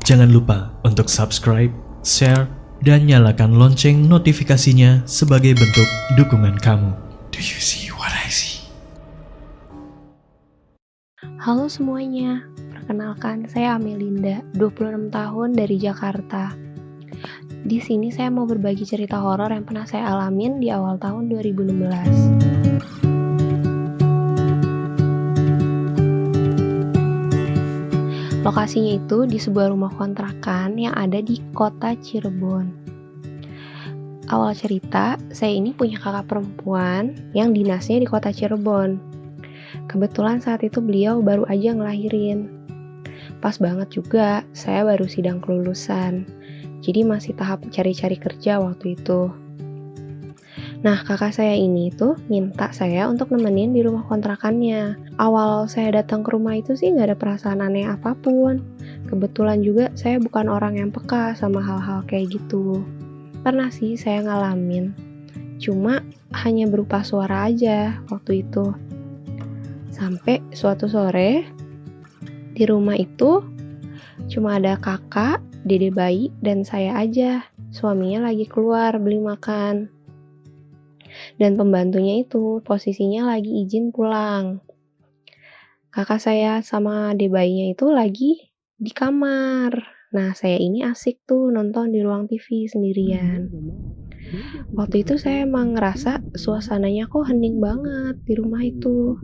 Jangan lupa untuk subscribe, share, dan nyalakan lonceng notifikasinya sebagai bentuk dukungan kamu. Do you see what I see? Halo semuanya, perkenalkan saya Amelinda, 26 tahun dari Jakarta. Di sini saya mau berbagi cerita horor yang pernah saya alamin di awal tahun 2016. Lokasinya itu di sebuah rumah kontrakan yang ada di kota Cirebon. Awal cerita, saya ini punya kakak perempuan yang dinasnya di kota Cirebon. Kebetulan saat itu beliau baru aja ngelahirin. Pas banget juga, saya baru sidang kelulusan. Jadi masih tahap cari-cari kerja waktu itu. Nah, kakak saya ini tuh minta saya untuk nemenin di rumah kontrakannya. Awal saya datang ke rumah itu sih gak ada perasaan aneh apapun. Kebetulan juga saya bukan orang yang peka sama hal-hal kayak gitu. Pernah sih saya ngalamin. Cuma hanya berupa suara aja waktu itu. Sampai suatu sore, di rumah itu cuma ada kakak, dede bayi, dan saya aja. Suaminya lagi keluar beli makan. Dan pembantunya itu posisinya lagi izin pulang. Kakak saya sama dede bayinya itu lagi di kamar. Nah, saya ini asik tuh nonton di ruang TV sendirian. Waktu itu saya emang ngerasa suasananya kok hening banget di rumah itu.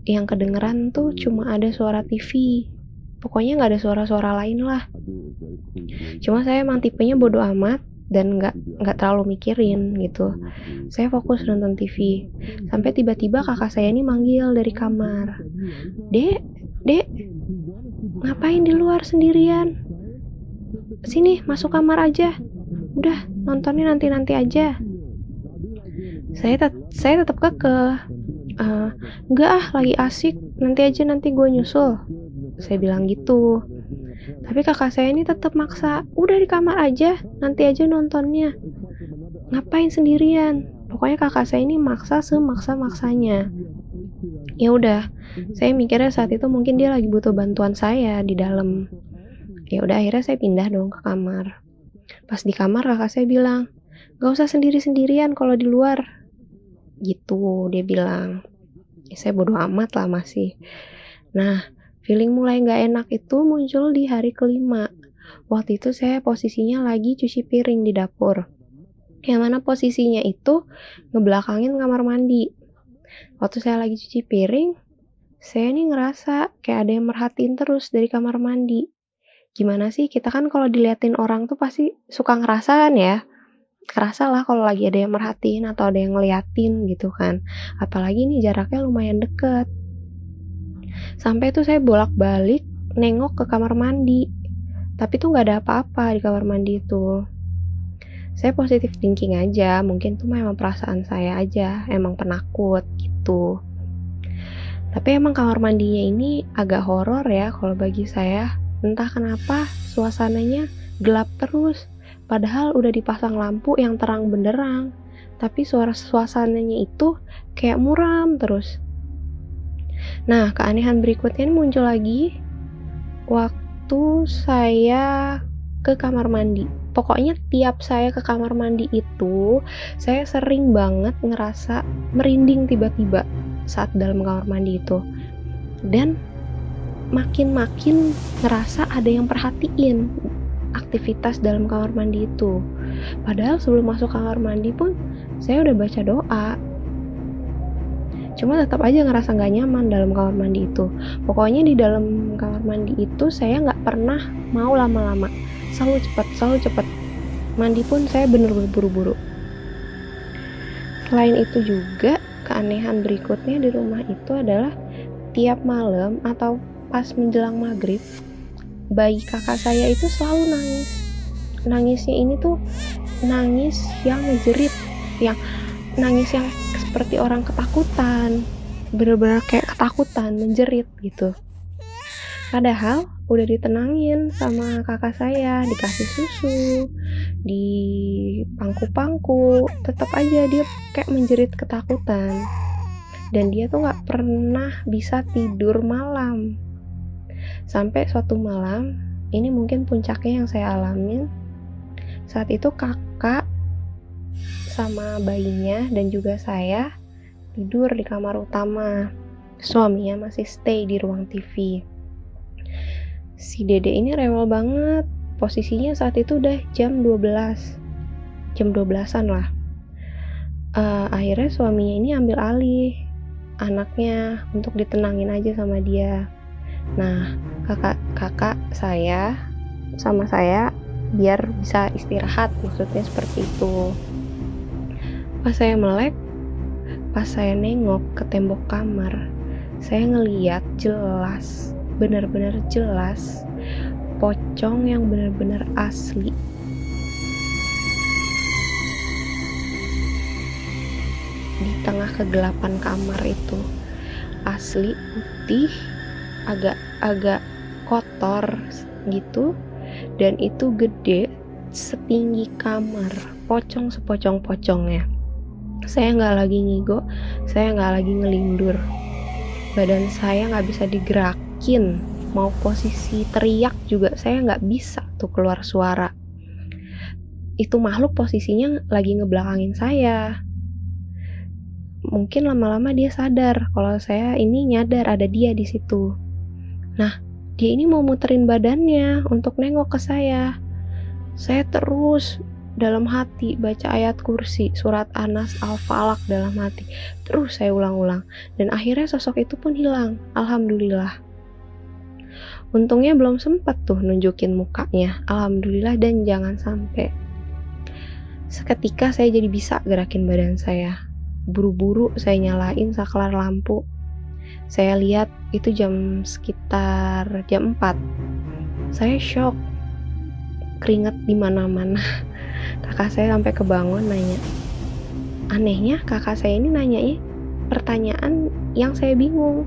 Yang kedengeran tuh cuma ada suara TV. Pokoknya gak ada suara-suara lain lah. Cuma saya emang tipenya bodo amat dan gak terlalu mikirin gitu. Saya fokus nonton TV. Sampai tiba-tiba kakak saya ini manggil dari kamar. Dek, ngapain di luar sendirian? Sini, masuk kamar aja. Udah, nontonnya nanti aja. Saya tetap kekeh. Enggak lagi asik. Nanti gue nyusul. Saya bilang gitu. Tapi kakak saya ini tetap maksa. Udah di kamar aja, nanti aja nontonnya. Ngapain sendirian? Pokoknya kakak saya ini maksa semaksa-maksanya. Ya udah, saya mikirnya saat itu mungkin dia lagi butuh bantuan saya di dalam. Ya udah, akhirnya saya pindah dong ke kamar. Pas di kamar kakak saya bilang, "Gak usah sendiri-sendirian kalau di luar." Gitu dia bilang. Ya, saya bodo amat lah masih. Nah, feeling mulai gak enak itu muncul di hari kelima. Waktu itu saya posisinya lagi cuci piring di dapur. Yang mana posisinya itu ngebelakangin kamar mandi. Waktu saya lagi cuci piring, saya nih ngerasa kayak ada yang merhatiin terus dari kamar mandi. Gimana sih, kita kan kalau diliatin orang tuh pasti suka ngerasa kan ya. Kerasa lah kalau lagi ada yang merhatiin atau ada yang ngeliatin gitu kan. Apalagi nih jaraknya lumayan deket. Sampai tuh saya bolak-balik nengok ke kamar mandi. Tapi tuh gak ada apa-apa di kamar mandi itu. Saya positive thinking aja, mungkin tuh memang perasaan saya aja, emang penakut gitu. Tapi emang kamar mandinya ini agak horor ya kalau bagi saya. Entah kenapa suasananya gelap terus. Padahal udah dipasang lampu yang terang benderang. Tapi suasananya itu kayak muram terus. Nah, keanehan berikutnya ini muncul lagi waktu saya ke kamar mandi. Pokoknya tiap saya ke kamar mandi itu, saya sering banget ngerasa merinding tiba-tiba saat dalam kamar mandi itu. Dan makin ngerasa ada yang perhatiin aktivitas dalam kamar mandi itu. Padahal sebelum masuk kamar mandi pun, saya udah baca doa. Cuma tetap aja ngerasa gak nyaman dalam kamar mandi itu. Pokoknya di dalam kamar mandi itu saya gak pernah mau lama-lama. Selalu cepat. Mandi pun saya bener-bener buru-buru. Selain itu juga, keanehan berikutnya di rumah itu adalah tiap malam atau pas menjelang maghrib, bayi kakak saya itu selalu nangis. Nangisnya ini tuh nangis yang ngejerit, yang nangis yang seperti orang ketakutan, bener-bener kayak ketakutan, menjerit gitu. Padahal udah ditenangin sama kakak saya, dikasih susu, di pangku-pangku, tetap aja dia kayak menjerit ketakutan. Dan dia tuh gak pernah bisa tidur malam. Sampai suatu malam, ini mungkin puncaknya yang saya alamin. Saat itu kakak sama bayinya dan juga saya tidur di kamar utama. Suaminya masih stay di ruang TV. Si dede ini rewel banget. Posisinya saat itu udah jam 12. Jam 12-an lah. Akhirnya suaminya ini ambil alih anaknya untuk ditenangin aja sama dia. Nah, kakak saya sama saya biar bisa istirahat, maksudnya seperti itu. Pas saya melek, pas saya nengok ke tembok kamar, saya ngeliat jelas, benar-benar jelas, pocong yang benar-benar asli. Di tengah kegelapan kamar itu, asli putih, agak kotor gitu, dan itu gede setinggi kamar, pocong sepocong-pocongnya. Saya nggak lagi ngigo, saya nggak lagi ngelindur, badan saya nggak bisa digerakin, mau posisi teriak juga saya nggak bisa tuh keluar suara. Itu makhluk posisinya lagi ngebelakangin saya. Mungkin lama-lama dia sadar kalau saya ini nyadar ada dia di situ. Nah, dia ini mau muterin badannya untuk nengok ke saya. Saya terus dalam hati baca ayat kursi, surat Anas, Al-Falaq dalam hati. Terus saya ulang-ulang. Dan akhirnya sosok itu pun hilang. Alhamdulillah. Untungnya belum sempat tuh nunjukin mukanya. Alhamdulillah, dan jangan sampai. Seketika saya jadi bisa gerakin badan saya. Buru-buru saya nyalain saklar lampu. Saya lihat itu sekitar jam 4. Saya shock. Keringat di mana-mana. Kakak saya sampai kebangun nanya. Anehnya kakak saya ini nanya pertanyaan yang saya bingung.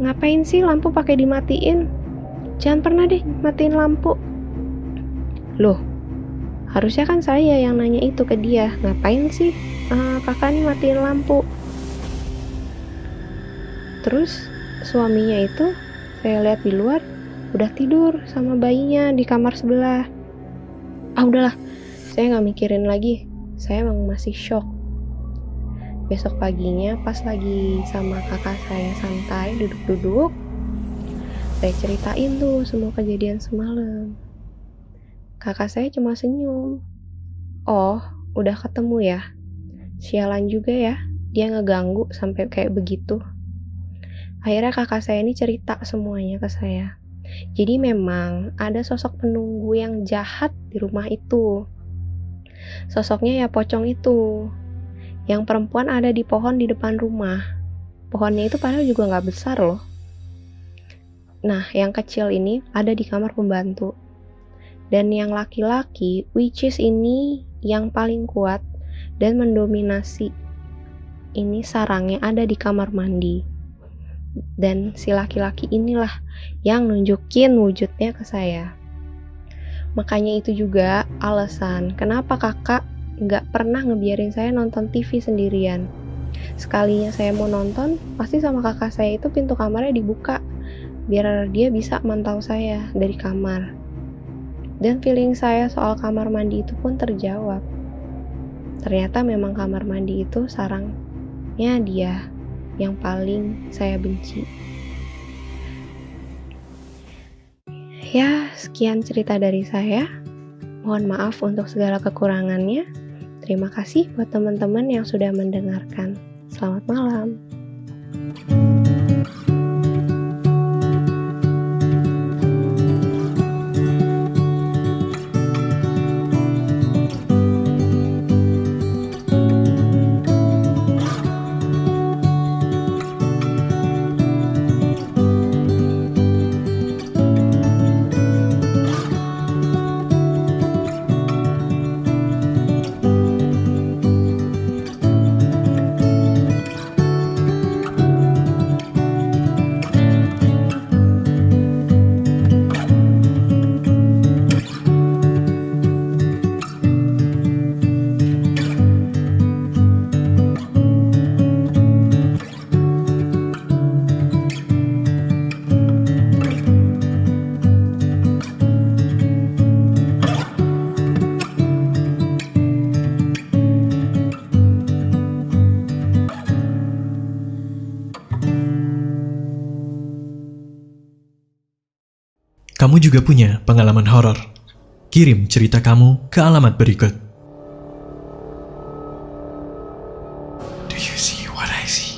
Ngapain sih lampu pakai dimatiin? Jangan pernah deh matiin lampu. Loh, harusnya kan saya yang nanya itu ke dia. Ngapain sih kakak nih matiin lampu? Terus suaminya itu saya lihat di luar udah tidur sama bayinya di kamar sebelah. Udahlah, saya nggak mikirin lagi. Saya emang masih shock. Besok paginya pas lagi sama kakak saya santai duduk-duduk, saya ceritain tuh semua kejadian semalam. Kakak saya cuma senyum. Oh, udah ketemu ya? Sialan juga ya, dia ngeganggu sampai kayak begitu. Akhirnya kakak saya ini cerita semuanya ke saya. Jadi memang ada sosok penunggu yang jahat di rumah itu. Sosoknya ya pocong itu. Yang perempuan ada di pohon di depan rumah. Pohonnya itu padahal juga gak besar loh. Nah, yang kecil ini ada di kamar pembantu. Dan yang laki-laki, which is ini yang paling kuat dan mendominasi. Ini sarangnya ada di kamar mandi. Dan si laki-laki inilah yang nunjukin wujudnya ke saya. Makanya itu juga alasan kenapa kakak gak pernah ngebiarin saya nonton TV sendirian. Sekalinya saya mau nonton, pasti sama kakak saya itu pintu kamarnya dibuka, biar dia bisa mantau saya dari kamar. Dan feeling saya soal kamar mandi itu pun terjawab. Ternyata memang kamar mandi itu sarangnya dia yang paling saya benci. Ya, sekian cerita dari saya. Mohon maaf untuk segala kekurangannya. Terima kasih buat teman-teman yang sudah mendengarkan. Selamat malam. kamu juga punya pengalaman horor? Kirim cerita kamu ke alamat berikut. Do you see what I see?